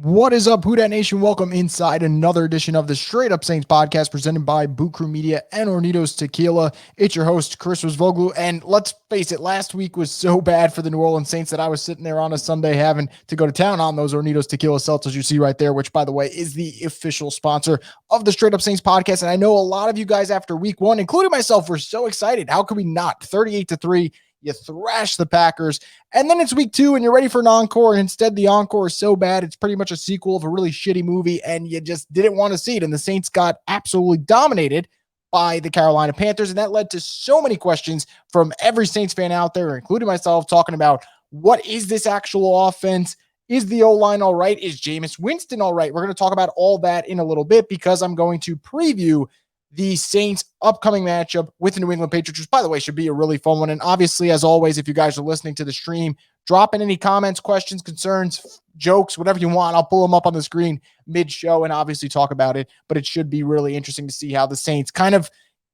What is up, Who Dat Nation? Welcome inside another edition of the Straight Up Saints podcast presented by Boot Crew Media and Hornitos Tequila. It's your host, Chris Rosvoglou, and let's face it, last week was so bad for the New Orleans Saints that I was sitting there on a Sunday having to go to town on those Hornitos Tequila seltzers you see right there, which, by the way, is the official sponsor of the Straight Up Saints podcast. And I know a lot of you guys after week one, including myself, were so excited. How could we not? 38-3. You thrash the Packers, and then it's week two, and you're ready for an encore, and instead the encore is so bad, it's pretty much a sequel of a really shitty movie, and you just didn't want to see it, and the Saints got absolutely dominated by the Carolina Panthers, and that led to so many questions from every Saints fan out there, including myself, talking about what is this actual offense? Is the O-line all right? Is Jameis Winston all right? We're going to talk about all that in a little bit because I'm going to preview the Saints' upcoming matchup with the New England Patriots, which, by the way, should be a really fun one. And obviously, as always, if you guys are listening to the stream, drop in any comments, questions, concerns, jokes, whatever you want. I'll pull them up on the screen mid-show and obviously talk about it. But it should be really interesting to see how the Saints kind of,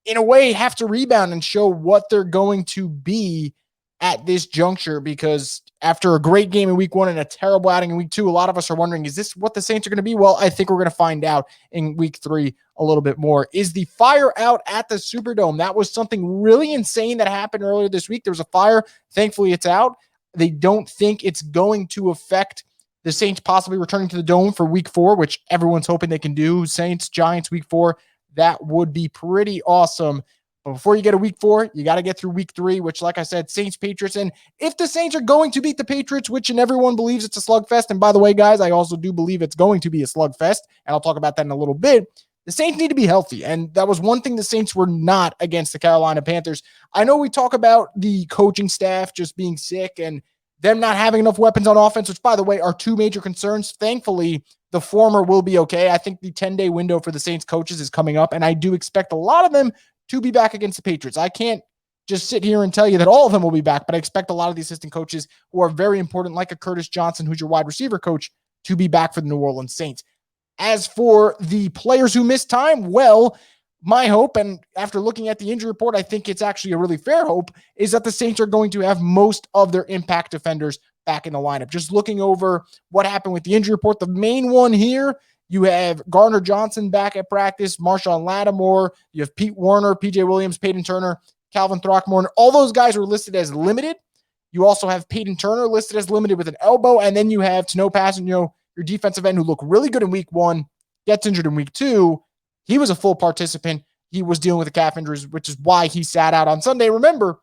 in a way, have to rebound and show what they're going to be at this juncture, because after a great game in week one and a terrible outing in week two, a lot of us are wondering, is this what the Saints are going to be? Well, I think we're going to find out in week three a little bit more. Is the fire out at the Superdome? That was something really insane that happened earlier this week. There was a fire. Thankfully, it's out. They don't think it's going to affect the Saints possibly returning to the Dome for week four, which everyone's hoping they can do. Saints, Giants, week four. That would be pretty awesome. But before you get to week four, you got to get through week three, which, like I said, Saints, Patriots. And if the Saints are going to beat the Patriots, which everyone believes it's a slugfest, and by the way, guys, I also do believe it's going to be a slugfest, and I'll talk about that in a little bit, the Saints need to be healthy. And that was one thing the Saints were not against the Carolina Panthers. I know we talk about the coaching staff just being sick and them not having enough weapons on offense, which, by the way, are two major concerns. Thankfully, the former will be okay. I think the 10-day window for the Saints coaches is coming up, and I do expect a lot of them to be back against the Patriots. I can't just sit here and tell you that all of them will be back, but I expect a lot of the assistant coaches who are very important, like a Curtis Johnson, who's your wide receiver coach, to be back for the New Orleans Saints. As for the players who missed time, well, my hope, and after looking at the injury report, I think it's actually a really fair hope, is that the Saints are going to have most of their impact defenders back in the lineup. Just looking over what happened with the injury report, the main one here, you have Gardner Johnson back at practice, Marshawn Lattimore, you have Pete Werner, PJ Williams, Peyton Turner, Calvin Throckmorton. All those guys are listed as limited. You also have Peyton Turner listed as limited with an elbow, and then you have Tano Passanio, your defensive end, who looked really good in week one, gets injured in week two. He was a full participant. He was dealing with the calf injuries, which is why he sat out on Sunday. Remember,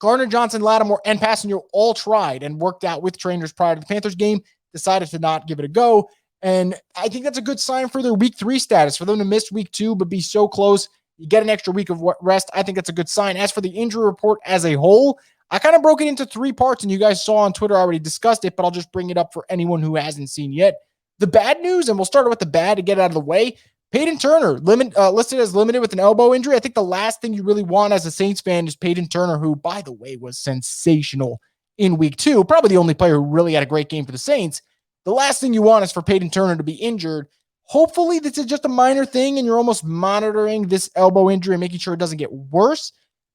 Gardner Johnson, Lattimore, and Passanio all tried and worked out with trainers prior to the Panthers game, decided to not give it a go. And I think that's a good sign for their week three status, for them to miss week two, but be so close. You get an extra week of rest. I think that's a good sign. As for the injury report as a whole, I kind of broke it into three parts, and you guys saw on Twitter, I already discussed it, but I'll just bring it up for anyone who hasn't seen yet. The bad news, and we'll start with the bad to get it out of the way. Peyton Turner, listed as limited with an elbow injury. I think the last thing you really want as a Saints fan is Peyton Turner, who, by the way, was sensational in week two. Probably the only player who really had a great game for the Saints. The last thing you want is for Peyton Turner to be injured. Hopefully, this is just a minor thing and you're almost monitoring this elbow injury and making sure it doesn't get worse.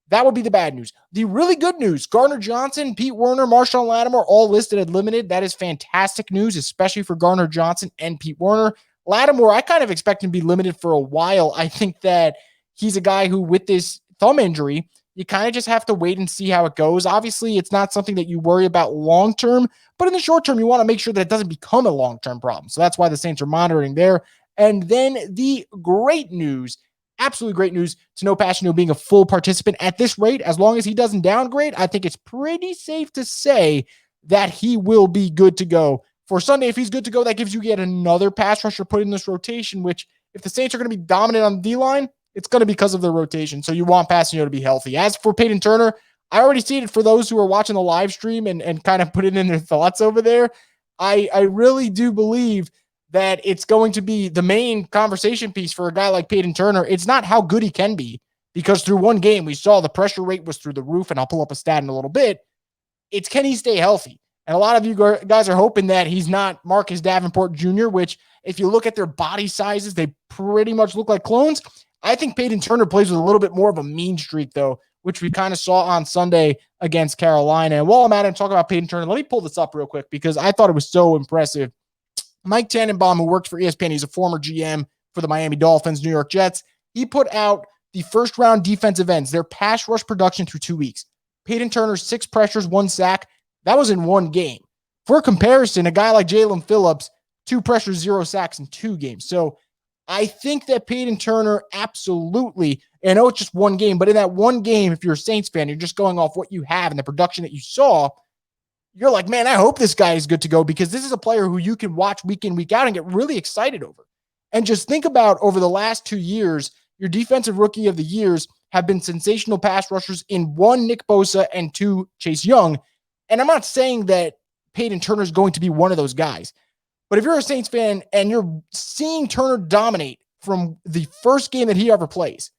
That would be the bad news. The really good news, Gardner Johnson, Pete Werner, Marshawn Lattimore, all listed at limited. That is fantastic news, especially for Gardner Johnson and Pete Werner. Lattimore, I kind of expect him to be limited for a while. I think that he's a guy who, with this thumb injury, you kind of just have to wait and see how it goes. Obviously, it's not something that you worry about long-term, but in the short term, you want to make sure that it doesn't become a long-term problem. So that's why the Saints are monitoring there. And then the great news, absolutely great news, Tano Passanio being a full participant at this rate. As long as he doesn't downgrade, I think it's pretty safe to say that he will be good to go for Sunday. If he's good to go, that gives you yet another pass rusher put in this rotation, which if the Saints are going to be dominant on the D-line, it's going to be because of their rotation. So you want Passanio to be healthy. As for Peyton Turner, I already see it for those who are watching the live stream and kind of put it in their thoughts over there. I really do believe that it's going to be the main conversation piece for a guy like Peyton Turner. It's not how good he can be, because through one game, we saw the pressure rate was through the roof, and I'll pull up a stat in a little bit. It's can he stay healthy? And a lot of you guys are hoping that he's not Marcus Davenport Jr., which if you look at their body sizes, they pretty much look like clones. I think Peyton Turner plays with a little bit more of a mean streak, though, which we kind of saw on Sunday against Carolina. And while I'm at it and talking about Peyton Turner, let me pull this up real quick because I thought it was so impressive. Mike Tannenbaum, who works for ESPN, he's a former GM for the Miami Dolphins, New York Jets. He put out the first round defensive ends, their pass rush production through 2 weeks. Peyton Turner, 6 pressures, 1 sack. That was in 1 game. For comparison, a guy like Jalen Phillips, 2 pressures, 0 sacks in 2 games. So I think that Peyton Turner absolutely, and I know it's just 1 game, but in that 1 game, if you're a Saints fan, you're just going off what you have and the production that you saw, you're like, man, I hope this guy is good to go, because this is a player who you can watch week in, week out and get really excited over. And just think about over the last 2 years, your defensive rookie of the years have been sensational pass rushers in 1, Nick Bosa, and 2, Chase Young. And I'm not saying that Peyton Turner is going to be one of those guys. But if you're a Saints fan and you're seeing Turner dominate from the first game that he ever plays,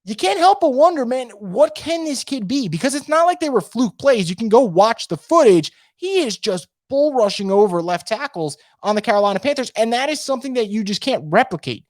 you can't help but wonder, man, what can this kid be? Because it's not like they were fluke plays. You can go watch the footage. He is just bull rushing over left tackles on the Carolina Panthers, and that is something that you just can't replicate.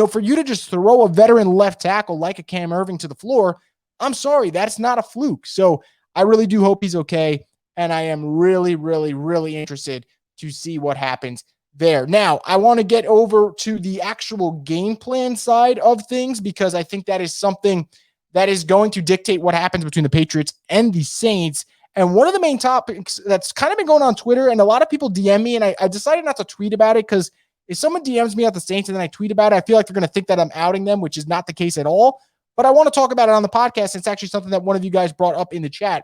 For you to just throw a veteran left tackle like a Cam Irving to the floor, I'm sorry, that's not a fluke. So I really do hope he's okay, and I am really, really, really interested to see what happens there. Now, I want to get over to the actual game plan side of things, because I think that is something that is going to dictate what happens between the Patriots and the Saints. And one of the main topics that's kind of been going on Twitter, and a lot of people DM me, and I decided not to tweet about it, because if someone DMs me at the Saints and then I tweet about it, I feel like they're going to think that I'm outing them, which is not the case at all. But I want to talk about it on the podcast. It's actually something that one of you guys brought up in the chat.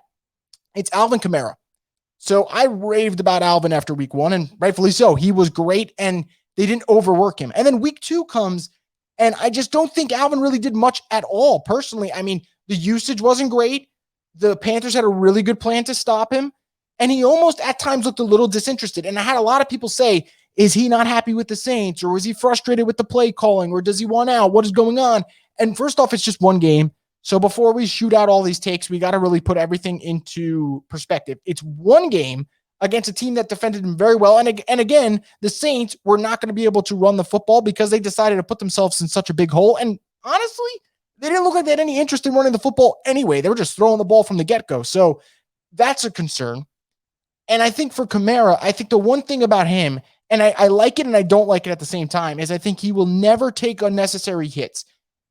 It's Alvin Kamara. So I raved about Alvin after week 1, and rightfully so. He was great, and they didn't overwork him. And then week 2 comes, and I just don't think Alvin really did much at all. Personally, I mean, the usage wasn't great. The Panthers had a really good plan to stop him, and he almost at times looked a little disinterested. And I had a lot of people say, is he not happy with the Saints, or was he frustrated with the play calling, or does he want out? What is going on? And first off, it's just 1 game. So before we shoot out all these takes, we got to really put everything into perspective. It's 1 game against a team that defended him very well. And again, the Saints were not going to be able to run the football because they decided to put themselves in such a big hole. And honestly, they didn't look like they had any interest in running the football anyway. They were just throwing the ball from the get-go. So that's a concern. And I think for Kamara, I think the one thing about him, and I like it and I don't like it at the same time, is I think he will never take unnecessary hits.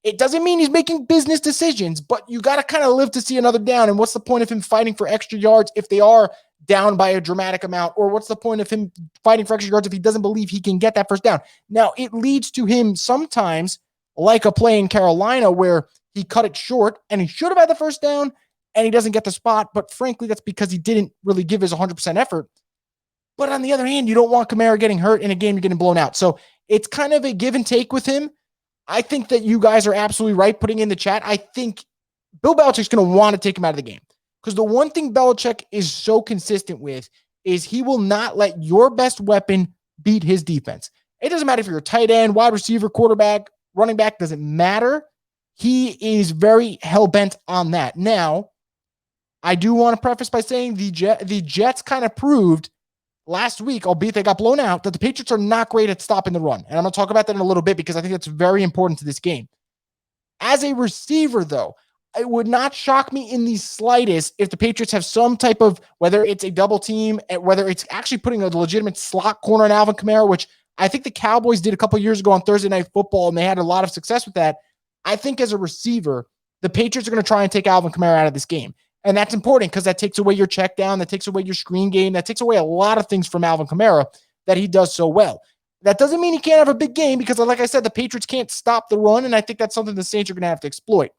It doesn't mean he's making business decisions, but you got to kind of live to see another down. And what's the point of him fighting for extra yards if they are down by a dramatic amount? Or what's the point of him fighting for extra yards if he doesn't believe he can get that first down? Now, it leads to him sometimes, like a play in Carolina where he cut it short and he should have had the first down and he doesn't get the spot. But frankly, that's because he didn't really give his 100% effort. But on the other hand, you don't want Kamara getting hurt in a game you're getting blown out. So it's kind of a give and take with him. I think that you guys are absolutely right putting in the chat. I think Bill Belichick's going to want to take him out of the game, because the one thing Belichick is so consistent with is he will not let your best weapon beat his defense. It doesn't matter if you're a tight end, wide receiver, quarterback, running back, doesn't matter. He is very hell-bent on that. Now, I do want to preface by saying the Jets kind of proved last week, albeit they got blown out, that the Patriots are not great at stopping the run. And I'm going to talk about that in a little bit because I think that's very important to this game. As a receiver, though, it would not shock me in the slightest if the Patriots have some type of, whether it's a double team, whether it's actually putting a legitimate slot corner on Alvin Kamara, which I think the Cowboys did a couple years ago on Thursday Night Football, and they had a lot of success with that. I think as a receiver, the Patriots are going to try and take Alvin Kamara out of this game. And that's important because that takes away your check down, that takes away your screen game, that takes away a lot of things from Alvin Kamara that he does so well. That doesn't mean he can't have a big game because, like I said, the Patriots can't stop the run, and I think that's something the Saints are going to have to exploit.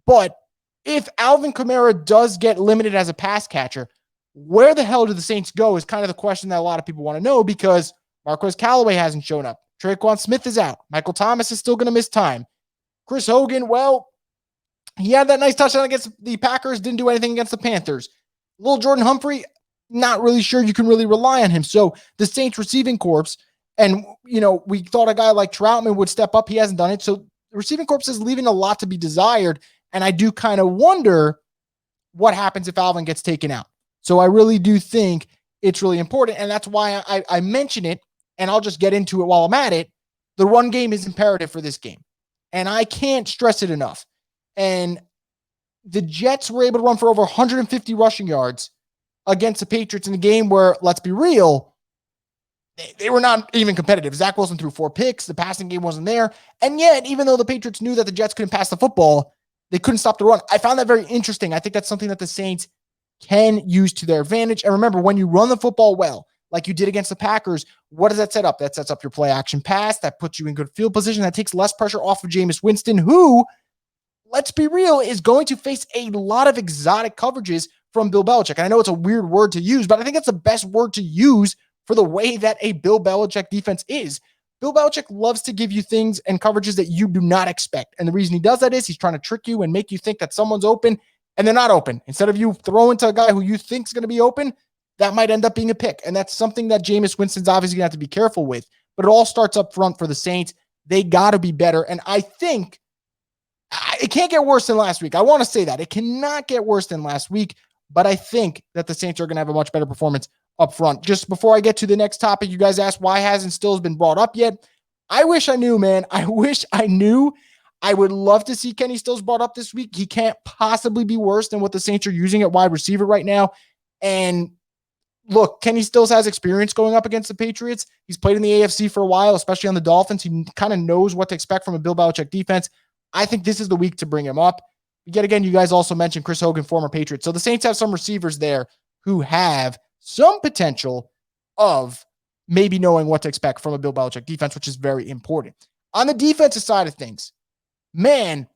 But if Alvin Kamara does get limited as a pass catcher, where the hell do the Saints go is kind of the question that a lot of people want to know, because Marquez Calloway hasn't shown up. Traquan Smith is out. Michael Thomas is still going to miss time. Chris Hogan, well, he had that nice touchdown against the Packers, didn't do anything against the Panthers. Little Jordan Humphrey, not really sure you can really rely on him. So the Saints receiving corps, and, we thought a guy like Troutman would step up. He hasn't done it. So the receiving corps is leaving a lot to be desired. And I do kind of wonder what happens if Alvin gets taken out. So I really do think it's really important. And that's why I mention it, and I'll just get into it while I'm at it. The run game is imperative for this game. And I can't stress it enough. And the Jets were able to run for over 150 rushing yards against the Patriots in a game where, let's be real, they were not even competitive. Zach Wilson threw 4 picks. The passing game wasn't there. And yet, even though the Patriots knew that the Jets couldn't pass the football, they couldn't stop the run. I found that very interesting. I think that's something that the Saints can use to their advantage. And remember, when you run the football well, like you did against the Packers, what does that set up? That sets up your play action pass. That puts you in good field position. That takes less pressure off of Jameis Winston, who, let's be real, is going to face a lot of exotic coverages from Bill Belichick. And I know it's a weird word to use, but I think it's the best word to use for the way that a Bill Belichick defense is. Bill Belichick loves to give you things and coverages that you do not expect. And the reason he does that is he's trying to trick you and make you think that someone's open and they're not open. Instead of you throwing to a guy who you think is going to be open, that might end up being a pick. And that's something that Jameis Winston's obviously going to have to be careful with. But it all starts up front for the Saints. They got to be better. And I think it can't get worse than last week. I want to say that. It cannot get worse than last week. But I think that the Saints are going to have a much better performance up front. Just before I get to the next topic, you guys asked why hasn't Stills been brought up yet? I wish I knew, man. I wish I knew. I would love to see Kenny Stills brought up this week. He can't possibly be worse than what the Saints are using at wide receiver right now. And look, Kenny Stills has experience going up against the Patriots. He's played in the AFC for a while, especially on the Dolphins. He kind of knows what to expect from a Bill Belichick defense. I think this is the week to bring him up. Yet again, you guys also mentioned Chris Hogan, former Patriot. So the Saints have some receivers there who have some potential of maybe knowing what to expect from a Bill Belichick defense, which is very important. On the defensive side of things, man,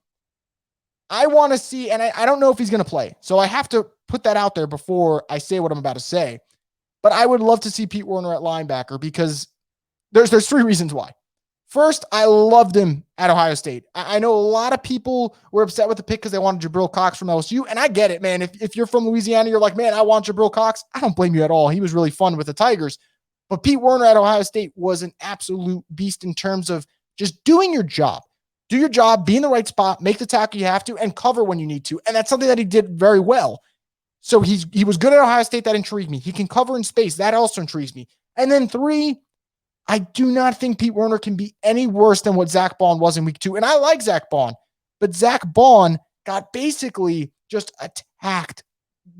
I want to see, and I don't know if he's going to play, so I have to put that out there before I say what I'm about to say, but I would love to see Pete Werner at linebacker because there's 3 reasons why. First, I loved him at Ohio State. I know a lot of people were upset with the pick because they wanted Jabril Cox from LSU, and I get it, man. If you're from Louisiana, you're like, man, I want Jabril Cox. I don't blame you at all. He was really fun with the Tigers. But Pete Werner at Ohio State was an absolute beast in terms of just doing your job. Do your job, be in the right spot, make the tackle you have to, and cover when you need to. And that's something that he did very well. So he was good at Ohio State. That intrigued me. He can cover in space. That also intrigues me. And then 3, I do not think Pete Werner can be any worse than what Zach Bond was in week 2. And I like Zach Bond, but Zach Bond got basically just attacked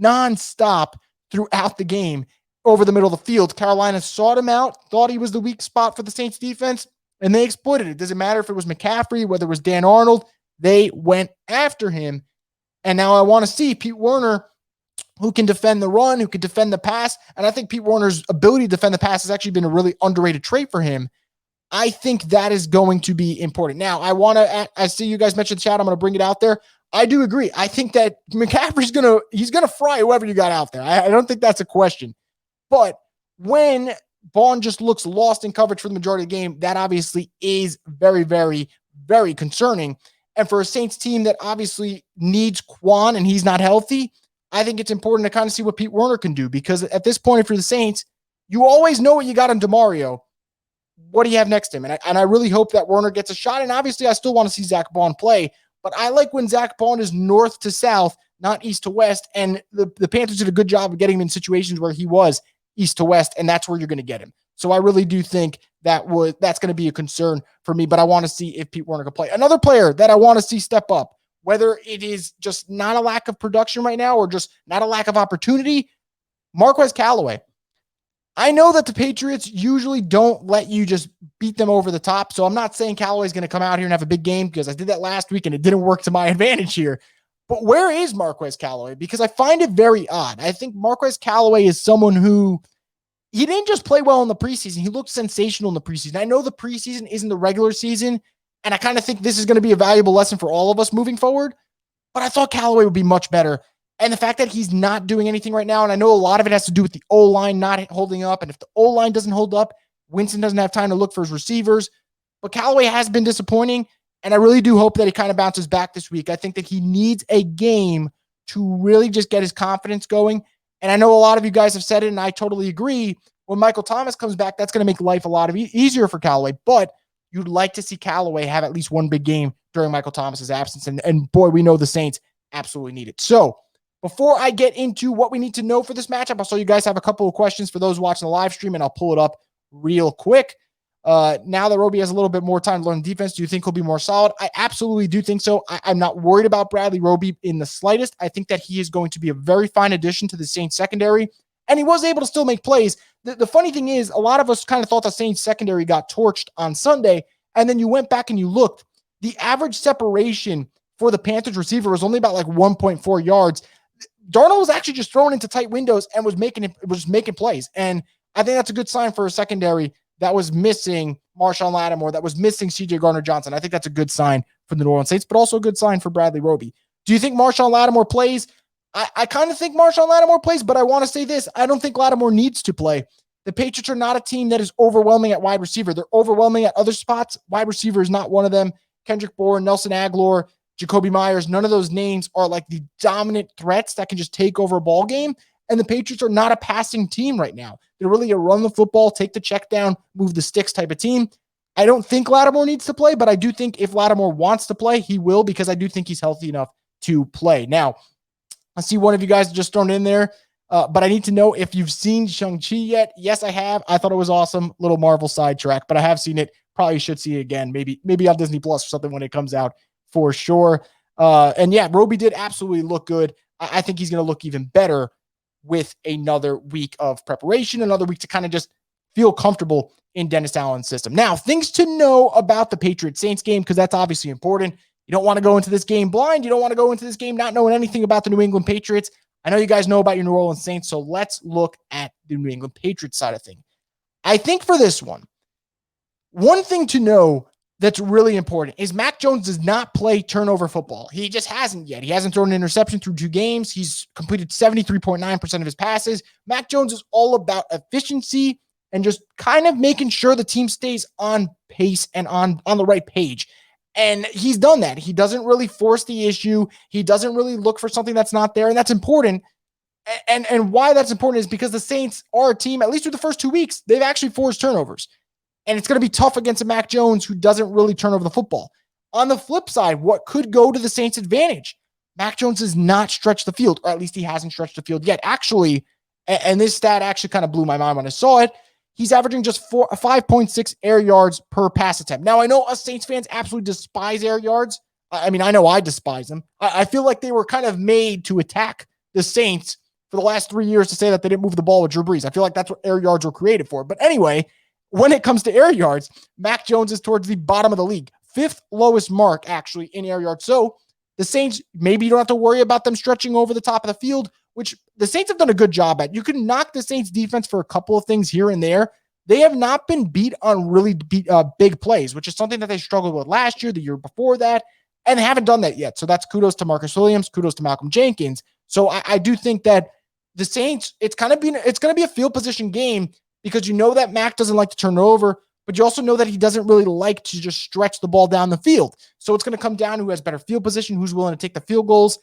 nonstop throughout the game over the middle of the field. Carolina sought him out, thought he was the weak spot for the Saints defense, and they exploited it. Doesn't matter if it was McCaffrey, whether it was Dan Arnold, they went after him. And now I want to see Pete Werner, who can defend the run, who can defend the pass. And I think Pete Werner's ability to defend the pass has actually been a really underrated trait for him. I think that is going to be important. Now, I see you guys mentioned the chat. I'm going to bring it out there. I do agree. I think that McCaffrey's he's going to fry whoever you got out there. I don't think that's a question. But when Bond just looks lost in coverage for the majority of the game, that obviously is very, very, very concerning. And for a Saints team that obviously needs Quan and he's not healthy, I think it's important to kind of see what Pete Werner can do, because at this point, if you're the Saints, you always know what you got in DeMario. What do you have next to him? And I really hope that Werner gets a shot. And obviously, I still want to see Zach Bond play, but I like when Zach Bond is north to south, not east to west. And the Panthers did a good job of getting him in situations where he was east to west, and that's where you're going to get him. So I really do think that's going to be a concern for me, but I want to see if Pete Werner can play. Another player that I want to see step up, whether it is just not a lack of production right now or just not a lack of opportunity, Marquez Calloway. I know that the Patriots usually don't let you just beat them over the top, so I'm not saying Callaway's going to come out here and have a big game, because I did that last week and it didn't work to my advantage here. But where is Marquez Calloway? Because I find it very odd. I think Marquez Calloway is someone who, he didn't just play well in the preseason. He looked sensational in the preseason. I know the preseason isn't the regular season, and I kind of think this is going to be a valuable lesson for all of us moving forward. But I thought Callaway would be much better. And the fact that he's not doing anything right now, and I know a lot of it has to do with the O-line not holding up. And if the O-line doesn't hold up, Winston doesn't have time to look for his receivers. But Callaway has been disappointing, and I really do hope that he kind of bounces back this week. I think that he needs a game to really just get his confidence going. And I know a lot of you guys have said it, and I totally agree. When Michael Thomas comes back, that's going to make life a lot easier for Callaway. But you'd like to see Callaway have at least one big game during Michael Thomas's absence. And boy, we know the Saints absolutely need it. So before I get into what we need to know for this matchup, I'll show you guys have a couple of questions for those watching the live stream, and I'll pull it up real quick. Now that Roby has a little bit more time to learn defense, do you think he'll be more solid? I absolutely do think so. I'm not worried about Bradley Roby in the slightest. I think that he is going to be a very fine addition to the Saints secondary, and he was able to still make plays. the funny thing is, a lot of us kind of thought the Saints secondary got torched on Sunday, and then you went back and you looked. The average separation for the Panthers receiver was only about like 1.4 yards. Darnold was actually just thrown into tight windows and was making plays. And I think that's a good sign for a secondary that was missing Marshawn Lattimore, that was missing CJ Gardner-Johnson. I think that's a good sign for the New Orleans Saints, but also a good sign for Bradley Roby. Do you think Marshawn Lattimore plays? I kind of think Marshawn Lattimore plays, but I want to say this. I don't think Lattimore needs to play. The Patriots are not a team that is overwhelming at wide receiver. They're overwhelming at other spots. Wide receiver is not one of them. Kendrick Bourne, Nelson Aguilar, Jacoby Myers, none of those names are like the dominant threats that can just take over a ball game. And the Patriots are not a passing team right now. They're really a run the football, take the check down, move the sticks type of team. I don't think Lattimore needs to play, but I do think if Lattimore wants to play, he will, because I do think he's healthy enough to play. Now, I see one of you guys just thrown in there, but I need to know if you've seen Shang-Chi yet. Yes, I have. I thought it was awesome. Little Marvel sidetrack, but I have seen it. Probably should see it again. Maybe on Disney Plus or something when it comes out for sure. And yeah, Roby did absolutely look good. I think he's going to look even better with another week of preparation, another week to kind of just feel comfortable in Dennis Allen's system. Now, things to know about the Patriots-Saints game, because that's obviously important. You don't want to go into this game blind. You don't want to go into this game not knowing anything about the New England Patriots. I know you guys know about your New Orleans Saints, so let's look at the New England Patriots side of things. I think for this one thing to know that's really important is Mac Jones does not play turnover football. He just hasn't yet. He hasn't thrown an interception through 2 games. He's completed 73.9% of his passes. Mac Jones is all about efficiency and just kind of making sure the team stays on pace and on the right page. And he's done that. He doesn't really force the issue. He doesn't really look for something that's not there. And that's important. And why that's important is because the Saints are a team, at least through the first 2 weeks, they've actually forced turnovers. And it's going to be tough against a Mac Jones who doesn't really turn over the football. On the flip side, what could go to the Saints' advantage? Mac Jones does not stretch the field, or at least he hasn't stretched the field yet. Actually, and this stat actually kind of blew my mind when I saw it, he's averaging just 5.6 air yards per pass attempt. Now, I know us Saints fans absolutely despise air yards. I mean, I know I despise them. I feel like they were kind of made to attack the Saints for the last 3 years to say that they didn't move the ball with Drew Brees. I feel like that's what air yards were created for. But anyway, when it comes to air yards, Mac Jones is towards the bottom of the league. 5th lowest mark, actually, in air yards. So the Saints, maybe you don't have to worry about them stretching over the top of the field, which the Saints have done a good job at. You can knock the Saints defense for a couple of things here and there. They have not been beat on really big plays, which is something that they struggled with last year, the year before that, and they haven't done that yet. So that's kudos to Marcus Williams, kudos to Malcolm Jenkins. So I do think that the Saints, it's going to be a field position game, because you know that Mac doesn't like to turn it over, but you also know that he doesn't really like to just stretch the ball down the field. So it's going to come down to who has better field position, who's willing to take the field goals.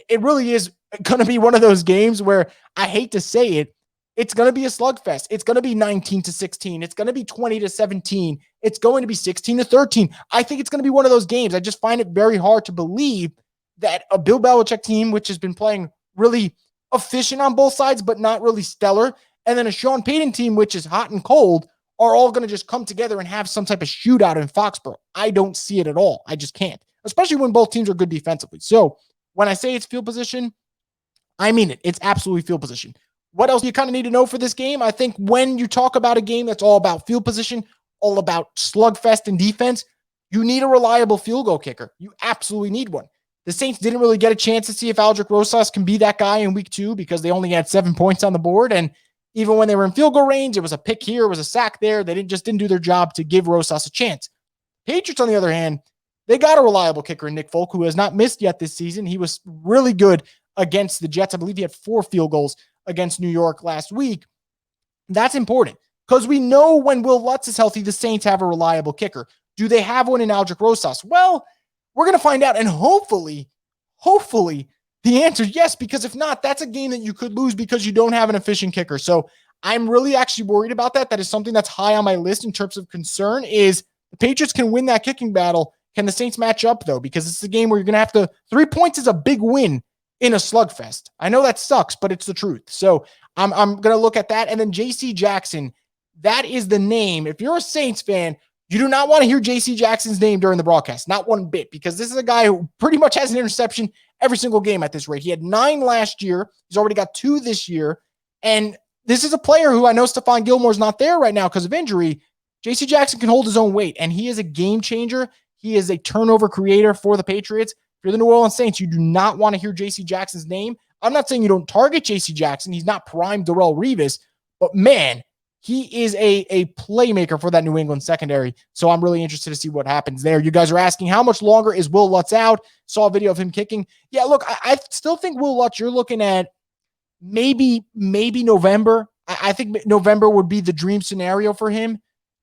It really is going to be one of those games where, I hate to say it, it's going to be a slugfest. It's going to be 19-16. It's going to be 20-17. It's going to be 16-13. I think it's going to be one of those games. I just find it very hard to believe that a Bill Belichick team, which has been playing really efficient on both sides, but not really stellar, and then a Sean Payton team, which is hot and cold, are all going to just come together and have some type of shootout in Foxborough. I don't see it at all. I just can't, especially when both teams are good defensively. So when I say it's field position, I mean it. It's absolutely field position. What else do you kind of need to know for this game? I think when you talk about a game that's all about field position, all about slugfest and defense, you need a reliable field goal kicker. You absolutely need one. The Saints didn't really get a chance to see if Aldrick Rosas can be that guy in week 2, because they only had 7 points on the board. And even when they were in field goal range, it was a pick here, it was a sack there. They didn't do their job to give Rosas a chance. Patriots, on the other hand, they got a reliable kicker in Nick Folk, who has not missed yet this season. He was really good against the Jets. I believe he had 4 field goals against New York last week. That's important, because we know when Will Lutz is healthy, the Saints have a reliable kicker. Do they have one in Aldrick Rosas? Well, we're going to find out, and hopefully, the answer is yes, because if not, that's a game that you could lose because you don't have an efficient kicker. So I'm really actually worried about that. That is something that's high on my list in terms of concern, is the Patriots can win that kicking battle. Can the Saints match up, though? Because it's a game where you're going to have to, 3 points is a big win in a slugfest. I know that sucks, but it's the truth. So I'm going to look at that. And then J.C. Jackson, that is the name. If you're a Saints fan, you do not want to hear J.C. Jackson's name during the broadcast. Not one bit, because this is a guy who pretty much has an interception every single game at this rate. He had 9 last year. He's already got 2 this year. And this is a player who I know Stephon Gilmore's not there right now because of injury. J.C. Jackson can hold his own weight, and he is a game changer. He is a turnover creator for the Patriots. If you're the New Orleans Saints, you do not want to hear J.C. Jackson's name. I'm not saying you don't target J.C. Jackson. He's not prime Darrelle Revis, but man, he is a playmaker for that New England secondary. So I'm really interested to see what happens there. You guys are asking, how much longer is Will Lutz out? Saw a video of him kicking. Yeah, look, I still think Will Lutz, you're looking at maybe November. I think November would be the dream scenario for him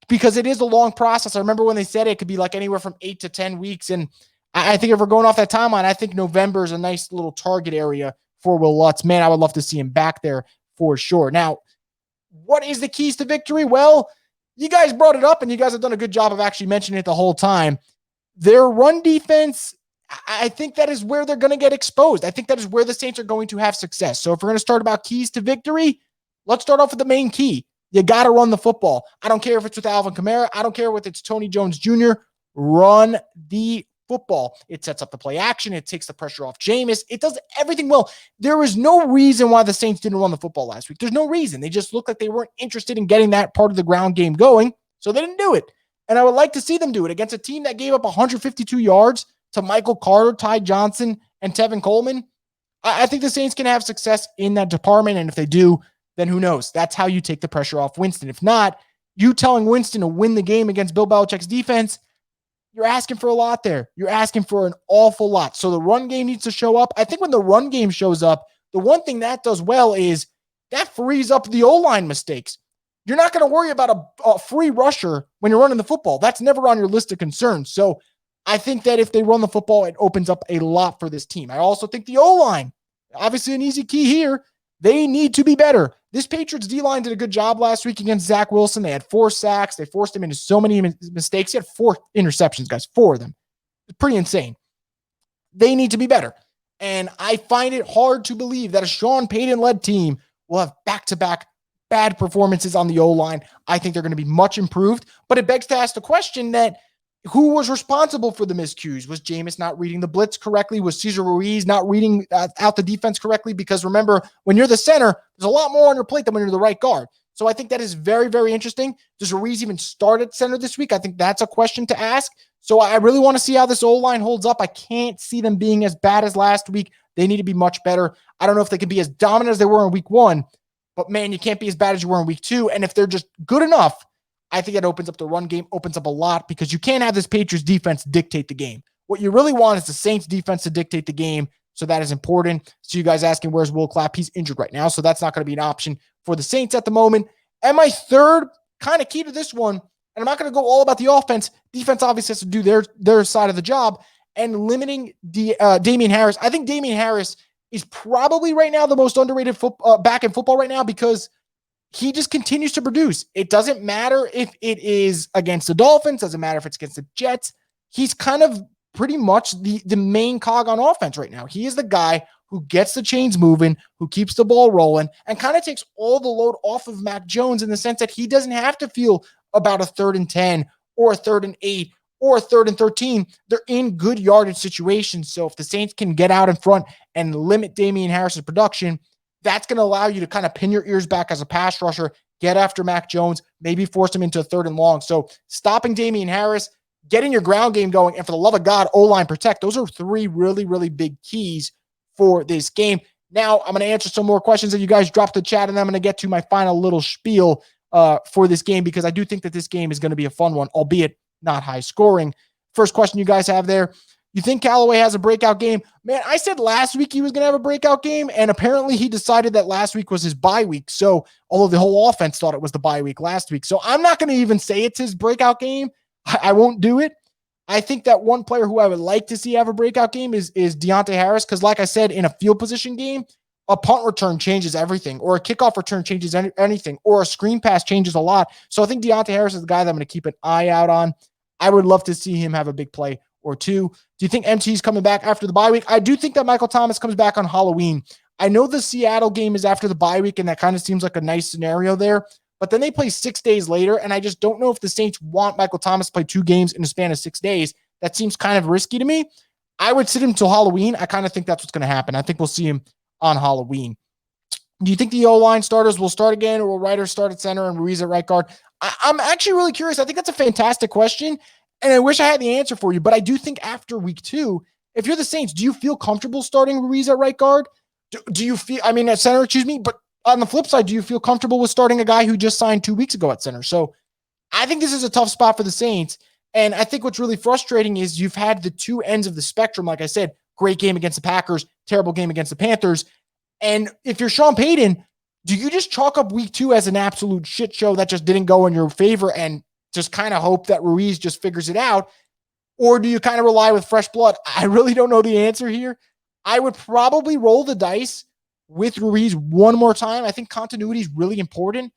because it is a long process. I remember when they said it could be like anywhere from 8 to 10 weeks. And I think if we're going off that timeline, I think November is a nice little target area for Will Lutz. Man, I would love to see him back there for sure. Now, what is the keys to victory? Well, you guys brought it up and you guys have done a good job of actually mentioning it the whole time. Their run defense, I think that is where they're going to get exposed. I think that is where the Saints are going to have success. So if we're going to start about keys to victory, let's start off with the main key. You got to run the football. I don't care if it's with Alvin Kamara. I don't care if it's Tony Jones Jr. Run the football. It sets up the play action. It takes the pressure off Jameis. It does everything well. There was no reason why the Saints didn't run the football last week. There's no reason. They just looked like they weren't interested in getting that part of the ground game going, so they didn't do it. And I would like to see them do it against a team that gave up 152 yards to Michael Carter, Ty Johnson, and Tevin Coleman. I think the Saints can have success in that department, and if they do, then who knows? That's how you take the pressure off Winston. If not, you telling Winston to win the game against Bill Belichick's defense, you're asking for a lot there. You're asking for an awful lot. So the run game needs to show up. I think when the run game shows up, the one thing that does well is that frees up the O-line mistakes. You're not going to worry about a free rusher when you're running the football. That's never on your list of concerns. So I think that if they run the football, it opens up a lot for this team. I also think the O-line, obviously an easy key here, they need to be better. This Patriots D-line did a good job last week against Zach Wilson. They had 4 sacks. They forced him into so many mistakes. He had 4 interceptions, guys, 4 of them. It's pretty insane. They need to be better. And I find it hard to believe that a Sean Payton-led team will have back-to-back bad performances on the O-line. I think they're going to be much improved. But it begs to ask the question that who was responsible for the miscues? Was Jameis not reading the blitz correctly? Was Cesar Ruiz not reading out the defense correctly? Because remember, when you're the center, there's a lot more on your plate than when you're the right guard. So I think that is very, very interesting. Does Ruiz even start at center this week? I think that's a question to ask. So I really want to see how this O-line holds up. I can't see them being as bad as last week. They need to be much better. I don't know if they can be as dominant as they were in week 1, but man, you can't be as bad as you were in week 2. And if they're just good enough, I think it opens up the run game, opens up a lot because you can't have this Patriots defense dictate the game. What you really want is the Saints defense to dictate the game. So that is important. So you guys asking, where's Will Clapp? He's injured right now. So that's not going to be an option for the Saints at the moment. And my third kind of key to this one, and I'm not going to go all about the offense. Defense obviously has to do their side of the job and limiting Damian Harris. I think Damian Harris is probably right now the most underrated back in football right now because he just continues to produce. It doesn't matter if it is against the Dolphins. Doesn't matter if it's against the Jets. He's kind of pretty much the main cog on offense right now. He is the guy who gets the chains moving, who keeps the ball rolling, and kind of takes all the load off of Mac Jones in the sense that he doesn't have to feel about a 3rd and 10 or a 3rd and 8 or a 3rd and 13. They're in good yardage situations. So if the Saints can get out in front and limit Damian Harris's production, that's going to allow you to kind of pin your ears back as a pass rusher, get after Mac Jones, maybe force him into a 3rd and long. So stopping Damian Harris, getting your ground game going, and for the love of God, O-line protect. Those are 3 really, really big keys for this game. Now I'm going to answer some more questions that you guys dropped the chat, and I'm going to get to my final little spiel for this game because I do think that this game is going to be a fun one, albeit not high scoring. First question you guys have there. You think Callaway has a breakout game? Man, I said last week he was going to have a breakout game, and apparently he decided that last week was his bye week. So, although the whole offense thought it was the bye week last week. So, I'm not going to even say it's his breakout game. I won't do it. I think that one player who I would like to see have a breakout game is Deontay Harris, because like I said, in a field position game, a punt return changes everything, or a kickoff return changes anything, or a screen pass changes a lot. So, I think Deontay Harris is the guy that I'm going to keep an eye out on. I would love to see him have a big play or 2. Do you think MT's coming back after the bye week? I do think that Michael Thomas comes back on Halloween. I know the Seattle game is after the bye week, and that kind of seems like a nice scenario there. But then they play 6 days later, and I just don't know if the Saints want Michael Thomas to play 2 games in a span of 6 days. That seems kind of risky to me. I would sit him until Halloween. I kind of think that's what's going to happen. I think we'll see him on Halloween. Do you think the O-line starters will start again, or will Ryder start at center and Ruiz at right guard? I'm actually really curious. I think that's a fantastic question, and I wish I had the answer for you. But I do think after week 2, if you're the Saints, do you feel comfortable starting Ruiz at right guard? Do you feel, at center, excuse me, but on the flip side, do you feel comfortable with starting a guy who just signed 2 weeks ago at center? So I think this is a tough spot for the Saints. And I think what's really frustrating is you've had the two ends of the spectrum. Like I said, great game against the Packers, terrible game against the Panthers. And if you're Sean Payton, do you just chalk up week 2 as an absolute shit show that just didn't go in your favor and just kind of hope that Ruiz just figures it out? Or do you kind of rely with fresh blood? I really don't know the answer here. I would probably roll the dice with Ruiz one more time. I think continuity is really important.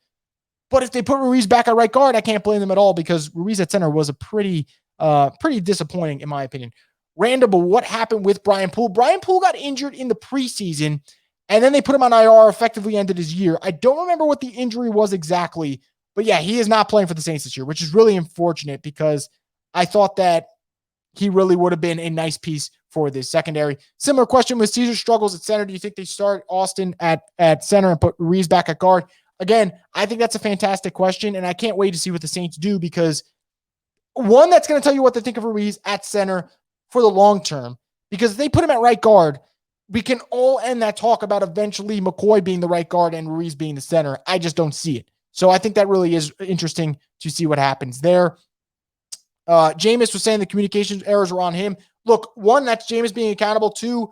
But if they put Ruiz back at right guard, I can't blame them at all, because Ruiz at center was a pretty disappointing, in my opinion. Randall, what happened with Brian Poole? Brian Poole got injured in the preseason, and then they put him on IR, effectively ended his year. I don't remember what the injury was exactly, but yeah, he is not playing for the Saints this year, which is really unfortunate, because I thought that he really would have been a nice piece for this secondary. Similar question with Caesar struggles at center. Do you think they start Austin at center and put Ruiz back at guard? Again, I think that's a fantastic question, and I can't wait to see what the Saints do, because one, that's going to tell you what they think of Ruiz at center for the long term, because if they put him at right guard, we can all end that talk about eventually McCoy being the right guard and Ruiz being the center. I just don't see it. So I think that really is interesting to see what happens there. Jameis was saying the communication errors were on him. Look, one, that's Jameis being accountable. Two,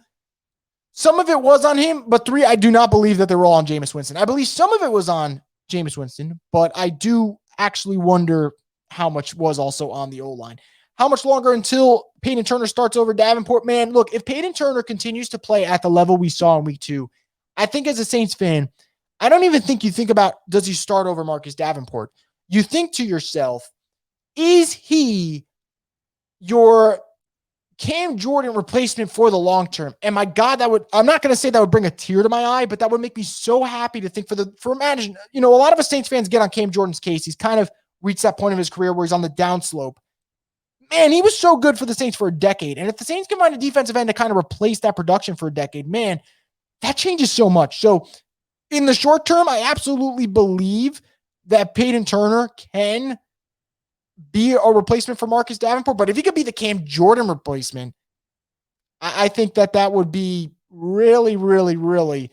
some of it was on him, but three, I do not believe that they were all on Jameis Winston. I believe some of it was on Jameis Winston, but I do actually wonder how much was also on the O-line. How much longer until Peyton Turner starts over Davenport? Man, look, if Peyton Turner continues to play at the level we saw in week 2, I think as a Saints fan, I don't even think you think about, does he start over Marcus Davenport? You think to yourself, is he your Cam Jordan replacement for the long term? And my God, I'm not going to say that would bring a tear to my eye, but that would make me so happy to think imagine, a lot of us Saints fans get on Cam Jordan's case. He's kind of reached that point of his career where he's on the downslope. Man, he was so good for the Saints for a decade. And if the Saints can find a defensive end to kind of replace that production for a decade, man, that changes so much. So in the short term, I absolutely believe that Peyton Turner can be a replacement for Marcus Davenport. But if he could be the Cam Jordan replacement, I think that would be really, really, really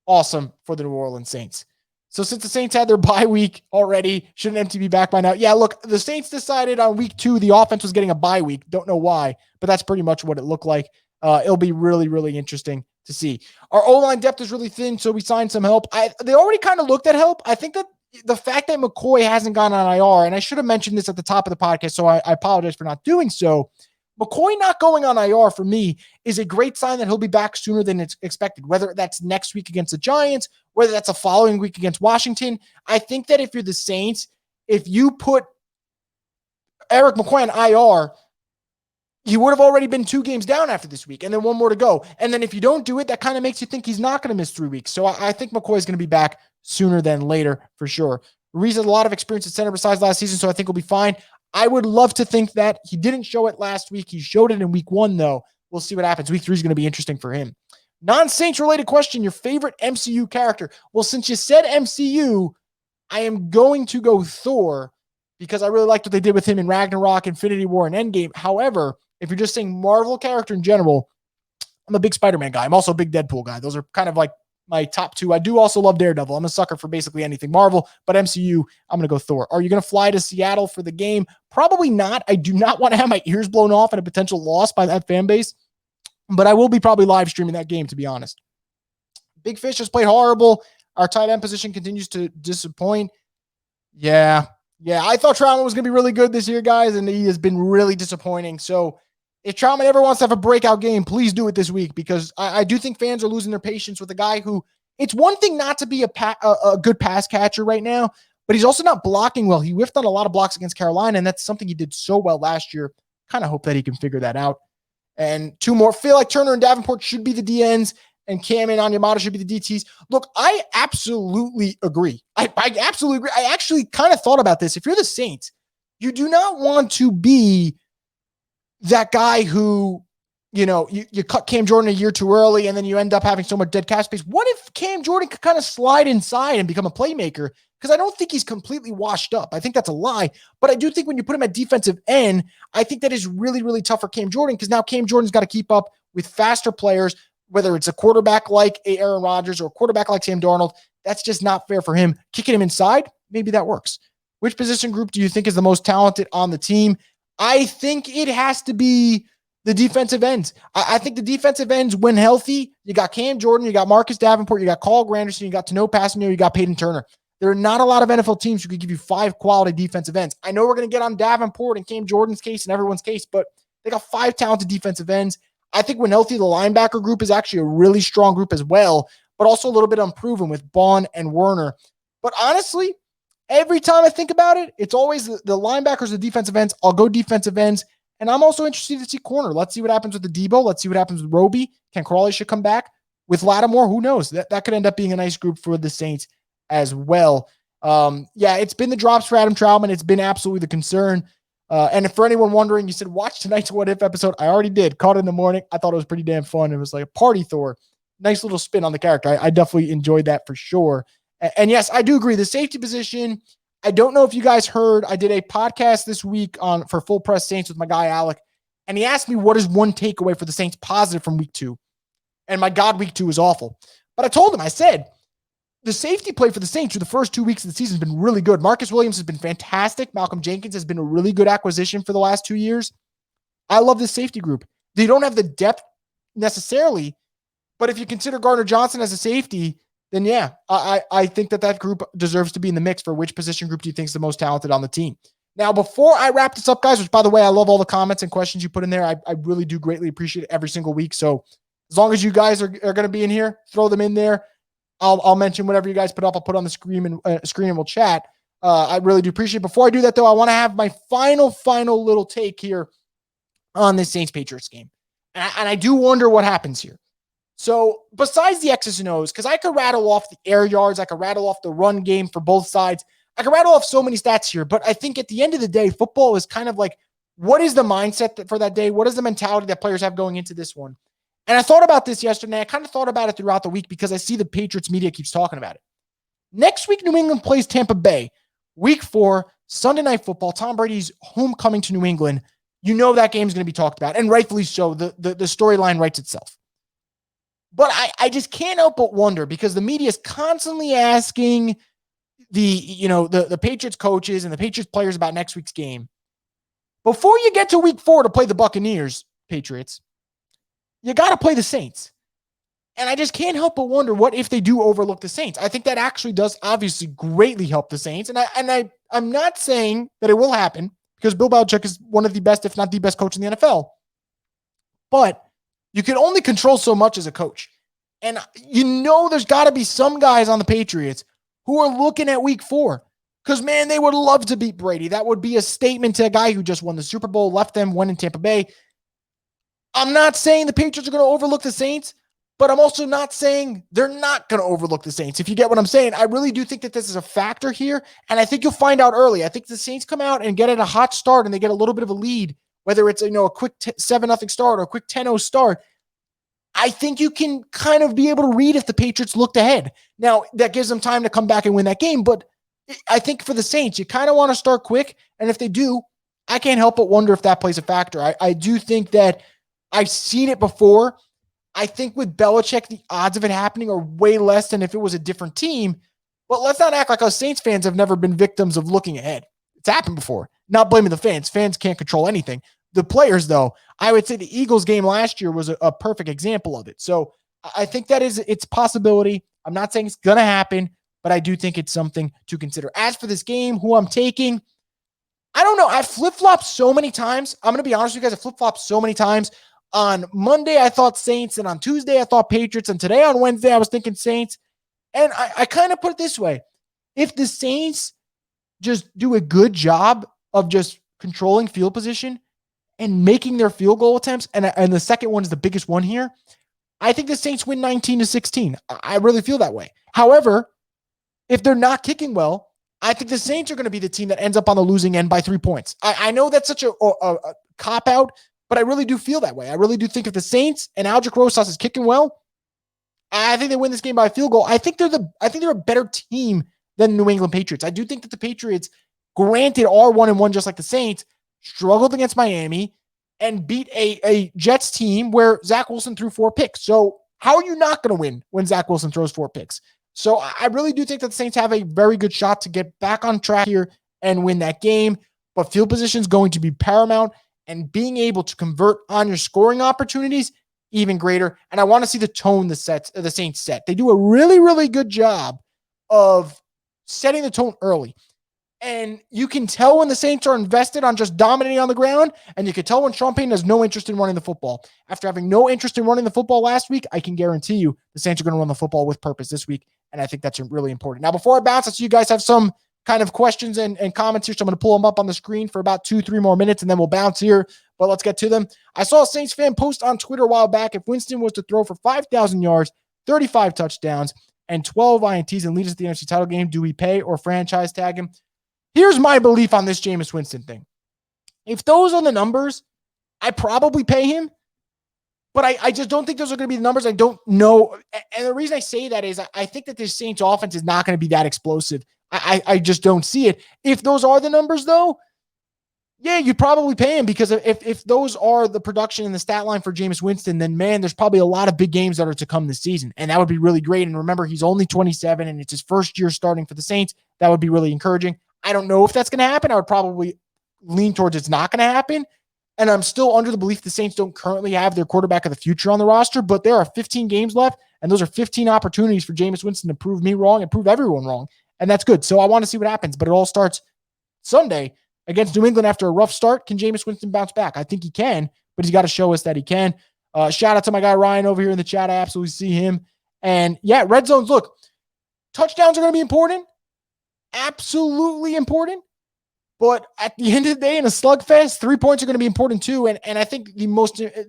awesome for the New Orleans Saints. So since the Saints had their bye week already, shouldn't MT be back by now? Yeah, look, the Saints decided on week 2 the offense was getting a bye week. Don't know why, but that's pretty much what it looked like. It'll be really, really interesting to see. Our O-line depth is really thin, so we signed some help. They already kind of looked at help. I think that the fact that McCoy hasn't gone on IR, and I should have mentioned this at the top of the podcast, so I apologize for not doing so. McCoy not going on IR for me is a great sign that he'll be back sooner than it's expected, whether that's next week against the Giants, whether that's a following week against Washington. I think that if you're the Saints, if you put Eric McCoy on IR, he would have already been 2 games down after this week and then 1 more to go. And then if you don't do it, that kind of makes you think he's not going to miss 3 weeks. So I think McCoy is going to be back sooner than later for sure. Ruiz has a lot of experience at center besides last season, so I think he'll be fine. I would love to think that. He didn't show it last week. He showed it in week 1, though. We'll see what happens. Week 3 is going to be interesting for him. Non-Saints related question, your favorite MCU character? Well, since you said MCU, I am going to go Thor, because I really liked what they did with him in Ragnarok, Infinity War, and Endgame. However, if you're just saying Marvel character in general, I'm a big Spider-Man guy. I'm also a big Deadpool guy. Those are kind of like my top 2. I do also love Daredevil. I'm a sucker for basically anything Marvel, but MCU, I'm going to go Thor. Are you going to fly to Seattle for the game? Probably not. I do not want to have my ears blown off and a potential loss by that fan base, but I will be probably live streaming that game, to be honest. Big Fish has played horrible. Our tight end position continues to disappoint. Yeah. I thought Trautman was going to be really good this year, guys, and he has been really disappointing. So if Trautman ever wants to have a breakout game, please do it this week, because I do think fans are losing their patience with a guy who, it's one thing not to be a good pass catcher right now, but he's also not blocking well. He whiffed on a lot of blocks against Carolina, and that's something he did so well last year. Kind of hope that he can figure that out. And 2 more. Feel like Turner and Davenport should be the DNs, and Cam and Onyemata should be the DTs. Look, I absolutely agree. I absolutely agree. I actually kind of thought about this. If you're the Saints, you do not want to be that guy who you cut Cam Jordan a year too early and then you end up having so much dead cap space. What if Cam Jordan could kind of slide inside and become a playmaker? Because I don't think he's completely washed up. I think that's a lie. But I do think when you put him at defensive end, I think that is really, really tough for Cam Jordan because now Cam Jordan's got to keep up with faster players, whether it's a quarterback like Aaron Rodgers or a quarterback like Sam Darnold. That's just not fair for him. Kicking him inside, maybe that works. Which position group do you think is the most talented on the team? I think it has to be the defensive ends. I think the defensive ends, when healthy, you got Cam Jordan, you got Marcus Davenport, you got Carl Granderson, you got Tano Passanio, you got Peyton Turner. There are not a lot of NFL teams who could give you 5 quality defensive ends. I know we're going to get on Davenport and Cam Jordan's case and everyone's case, but they got 5 talented defensive ends. I think when healthy, the linebacker group is actually a really strong group as well, but also a little bit unproven with Bond and Werner. But honestly, every time I think about it, it's always the linebackers, the defensive ends. I'll go defensive ends. And I'm also interested to see corner. Let's see what happens with the Debo. Let's see what happens with Roby. Ken Crawley should come back. With Lattimore, who knows? That could end up being a nice group for the Saints as well. It's been the drops for Adam Troutman. It's been absolutely the concern. And for anyone wondering, you said, watch tonight's What If episode. I already did. Caught it in the morning. I thought it was pretty damn fun. It was like a party Thor. Nice little spin on the character. I definitely enjoyed that for sure. And yes, I do agree. The safety position, I don't know if you guys heard, I did a podcast this week for Full Press Saints with my guy Alec, and he asked me what is one takeaway for the Saints positive from week 2. And my God, week 2 was awful. But I told him, I said, the safety play for the Saints through the first 2 weeks of the season has been really good. Marcus Williams has been fantastic. Malcolm Jenkins has been a really good acquisition for the last 2 years. I love this safety group. They don't have the depth necessarily, but if you consider Gardner Johnson as a safety, then yeah, I think that group deserves to be in the mix for which position group do you think is the most talented on the team. Now, before I wrap this up, guys, which by the way, I love all the comments and questions you put in there. I really do greatly appreciate it every single week. So as long as you guys are going to be in here, throw them in there. I'll mention whatever you guys put up. I'll put on the screen and we'll chat. I really do appreciate it. Before I do that, though, I want to have my final little take here on this Saints-Patriots game. And I do wonder what happens here. So besides the X's and O's, because I could rattle off the air yards, I could rattle off the run game for both sides. I could rattle off so many stats here, but I think at the end of the day, football is kind of like, what is the mindset for that day? What is the mentality that players have going into this one? And I thought about this yesterday. I kind of thought about it throughout the week because I see the Patriots media keeps talking about it. Next week, New England plays Tampa Bay. Week 4, Sunday Night Football, Tom Brady's homecoming to New England. You know that game's going to be talked about, and rightfully so. The storyline writes itself. But I just can't help but wonder because the media is constantly asking the Patriots coaches and the Patriots players about next week's game. Before you get to week 4 to play the Buccaneers, Patriots, you got to play the Saints. And I just can't help but wonder what if they do overlook the Saints. I think that actually does obviously greatly help the Saints. And I'm not saying that it will happen because Bill Belichick is one of the best, if not the best coach in the NFL. But you can only control so much as a coach. And there's got to be some guys on the Patriots who are looking at week 4 because, man, they would love to beat Brady. That would be a statement to a guy who just won the Super Bowl, left them, went in Tampa Bay. I'm not saying the Patriots are going to overlook the Saints, but I'm also not saying they're not going to overlook the Saints. If you get what I'm saying, I really do think that this is a factor here, and I think you'll find out early. I think the Saints come out and get at a hot start and they get a little bit of a lead, whether it's a quick 7-0 start or a quick 10-0 start. I think you can kind of be able to read if the Patriots looked ahead. Now, that gives them time to come back and win that game, but I think for the Saints, you kind of want to start quick, and if they do, I can't help but wonder if that plays a factor. I do think that I've seen it before. I think with Belichick, the odds of it happening are way less than if it was a different team, but let's not act like us Saints fans have never been victims of looking ahead. It's happened before. Not blaming the fans. Fans can't control anything. The players, though, I would say the Eagles game last year was a perfect example of it. So I think that it's a possibility. I'm not saying it's going to happen, but I do think it's something to consider. As for this game, who I'm taking, I don't know. I flip-flopped so many times. I'm going to be honest with you guys. I flip-flopped so many times. On Monday, I thought Saints, and on Tuesday, I thought Patriots, and today on Wednesday, I was thinking Saints. And I kind of put it this way. If the Saints just do a good job of just controlling field position and making their field goal attempts, and the second one is the biggest one here, I think the Saints win 19-16. I really feel that way. However, if they're not kicking well, I think the Saints are going to be the team that ends up on the losing end by 3 points. I know that's such a cop-out, but I really do feel that way. I really do think if the Saints and Aldrich Rosas is kicking well, I think they win this game by a field goal. I think they're a better team than the New England Patriots. I do think that the Patriots, granted, are 1-1 just like the Saints, struggled against Miami and beat a Jets team where Zach Wilson threw 4 picks. So how are you not going to win when Zach Wilson throws 4 picks? So I really do think that the Saints have a very good shot to get back on track here and win that game. But field position is going to be paramount, and being able to convert on your scoring opportunities even greater. And I want to see the tone the Saints set. They do a really, really good job of setting the tone early. And you can tell when the Saints are invested on just dominating on the ground, and you can tell when Sean Payton has no interest in running the football. After having no interest in running the football last week, I can guarantee you the Saints are going to run the football with purpose this week, and I think that's really important. Now, before I bounce, I see you guys have some kind of questions and comments here, so I'm going to pull them up on the screen for about 2-3 more minutes, and then we'll bounce here, but let's get to them. I saw a Saints fan post on Twitter a while back, if Winston was to throw for 5,000 yards, 35 touchdowns, and 12 INTs and lead us to the NFC title game, do we pay or franchise tag him? Here's my belief on this Jameis Winston thing. If those are the numbers, I probably pay him, but I just don't think those are going to be the numbers. I don't know. And the reason I say that is I think that this Saints offense is not going to be that explosive. I just don't see it. If those are the numbers, though, yeah, you'd probably pay him, because if those are the production and the stat line for Jameis Winston, then, man, there's probably a lot of big games that are to come this season, and that would be really great. And remember, he's only 27, and it's his first year starting for the Saints. That would be really encouraging. I don't know if that's going to happen. I would probably lean towards it's not going to happen. And I'm still under the belief the Saints don't currently have their quarterback of the future on the roster, but there are 15 games left, and those are 15 opportunities for Jameis Winston to prove me wrong and prove everyone wrong. And that's good. So I want to see what happens, but it all starts Sunday against New England after a rough start. Can Jameis Winston bounce back? I think he can, but he's got to show us that he can. Shout out to my guy Ryan over here in the chat. I absolutely see him. And yeah, red zones, look, touchdowns are going to be important. Absolutely important. But at the end of the day, in a slugfest, 3 points are going to be important too. And I think the most, the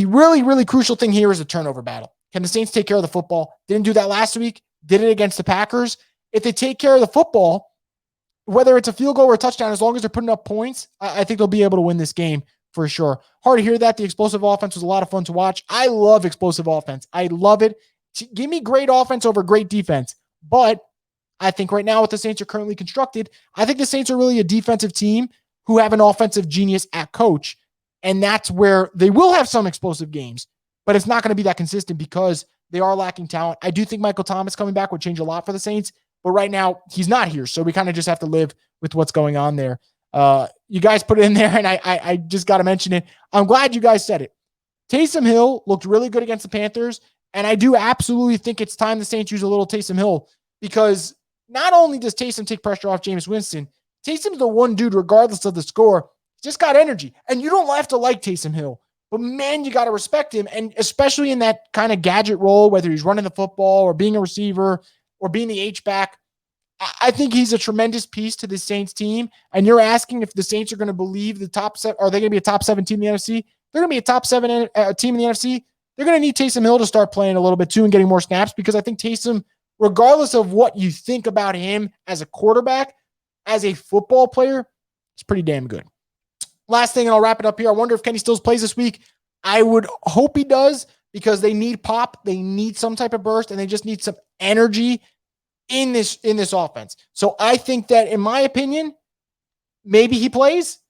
really, really crucial thing here is the turnover battle. Can the Saints take care of the football? Didn't do that last week. Did it against the Packers. If they take care of the football, whether it's a field goal or a touchdown, as long as they're putting up points, I think they'll be able to win this game for sure. Hard to hear that. The explosive offense was a lot of fun to watch. I love explosive offense. I love it. Give me great offense over great defense. But I think right now, what the Saints are currently constructed, I think the Saints are really a defensive team who have an offensive genius at coach. And that's where they will have some explosive games, but it's not going to be that consistent because they are lacking talent. I do think Michael Thomas coming back would change a lot for the Saints, but right now he's not here. So we kind of just have to live with what's going on there. You guys put it in there, and I just got to mention it. I'm glad you guys said it. Taysom Hill looked really good against the Panthers, and I do absolutely think it's time the Saints use a little Taysom Hill, because not only does Taysom take pressure off Jameis Winston, Taysom's the one dude, regardless of the score, just got energy. And you don't have to like Taysom Hill, but man, you got to respect him. And especially in that kind of gadget role, whether he's running the football or being a receiver or being the H-back, I think he's a tremendous piece to the Saints team. And you're asking if the Saints are going to believe the top set, are they going to be a top 7 team in the NFC? They're going to be a top 7 team in the NFC. They're going to need Taysom Hill to start playing a little bit too and getting more snaps, because I think Taysom, regardless of what you think about him as a quarterback, as a football player, it's pretty damn good. Last thing, and I'll wrap it up here. I wonder if Kenny Stills plays this week. I would hope he does, because they need pop. They need some type of burst, and they just need some energy in this offense. So I think that, in my opinion, maybe he plays,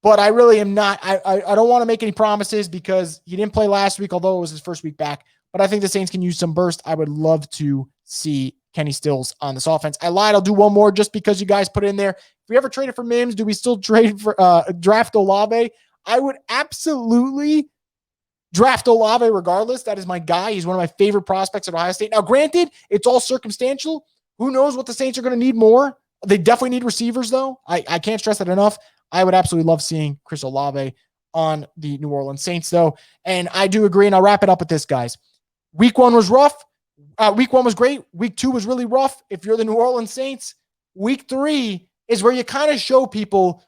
but I really am not. I don't want to make any promises, because he didn't play last week, although it was his first week back. But I think the Saints can use some burst. I would love to see Kenny Stills on this offense. I lied. I'll do one more just because you guys put it in there. If we ever traded for Mims, do we still trade for draft Olave? I would absolutely draft Olave regardless. That is my guy. He's one of my favorite prospects at Ohio State. Now, granted, it's all circumstantial. Who knows what the Saints are going to need more? They definitely need receivers, though. I can't stress that enough. I would absolutely love seeing Chris Olave on the New Orleans Saints, though. And I do agree, and I'll wrap it up with this, guys. Week 1 was rough. Week 1 was great. Week 2 was really rough. If you're the New Orleans Saints, week 3 is where you kind of show people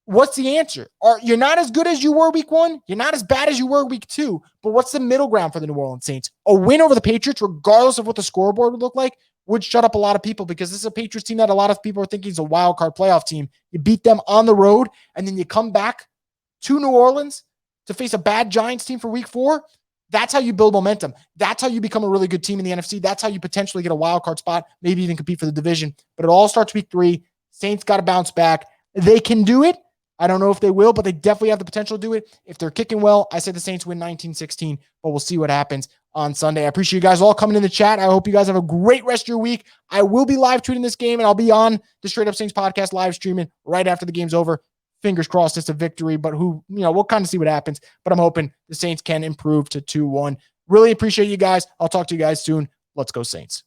what's the answer. You're not as good as you were week 1. You're not as bad as you were week 2. But what's the middle ground for the New Orleans Saints? A win over the Patriots, regardless of what the scoreboard would look like, would shut up a lot of people, because this is a Patriots team that a lot of people are thinking is a wild card playoff team. You beat them on the road, and then you come back to New Orleans to face a bad Giants team for week 4, that's how you build momentum. That's how you become a really good team in the NFC. That's how you potentially get a wild card spot, maybe even compete for the division. But it all starts week 3. Saints got to bounce back. They can do it. I don't know if they will, but they definitely have the potential to do it. If they're kicking well, I say the Saints win 19-16, but we'll see what happens on Sunday. I appreciate you guys all coming in the chat. I hope you guys have a great rest of your week. I will be live tweeting this game, and I'll be on the Straight Up Saints podcast live streaming right after the game's over. Fingers crossed it's a victory, but we'll kind of see what happens. But I'm hoping the Saints can improve to 2-1. Really appreciate you guys. I'll talk to you guys soon. Let's go Saints.